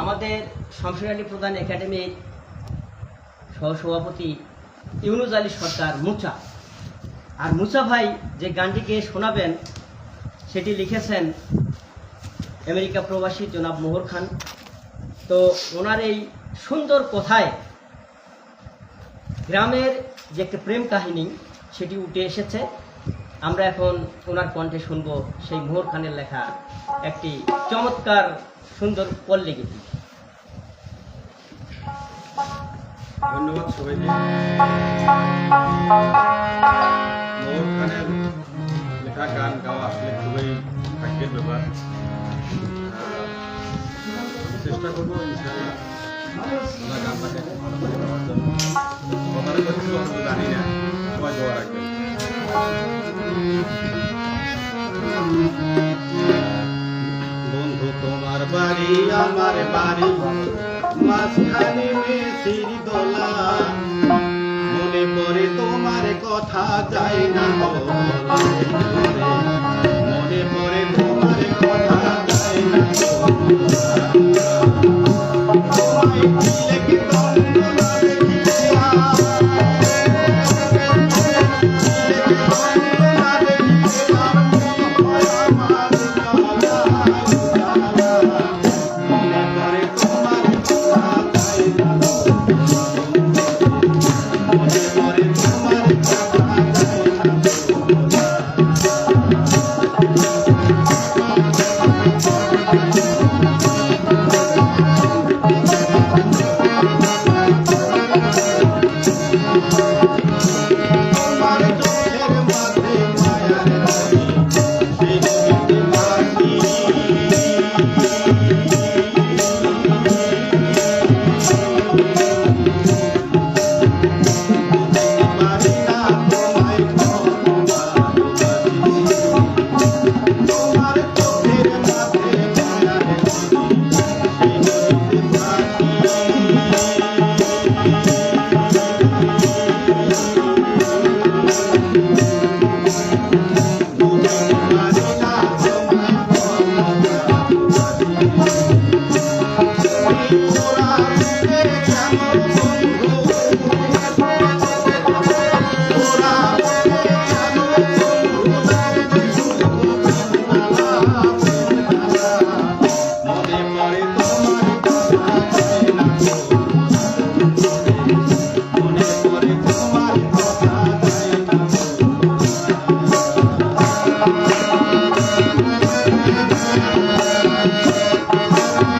আমাদের সংশোধনী প্রধান একাডেমির সহসভাপতি ইউনুস আলী সরকার মুচা। আর মুচা ভাই যে গানটিকে শোনাবেন সেটি লিখেছেন আমেরিকা প্রবাসী জনাব মোহর খান। তো ওনার এই সুন্দর কথায় গ্রামের যে একটা প্রেম কাহিনী সেটি উঠে এসেছে। আমরা এখন ওনার কণ্ঠে শুনব সেই মোহর খানের লেখা একটি চমৎকার সুন্দর পল্লী গীতি। ধন্যবাদ সবাইকে। মোহর খানের লেখা গান গাওয়া আসলে খুবই ভাগ্যের ব্যাপার। চেষ্টা করবো ইনশাআল্লাহ ওনার গানটাকে ভালো করে গাওয়ার জন্য। কথাটা কিছু অত জানি না, সবাই দোয়া রাখবেন। বন্ধু তোমার বাড়ি আমার বাড়ি, মাঝখানে মেসির দোলা, মনে পড়ে তোমার কথা যায় না মনে পড়ে তোমার কথা যায় না।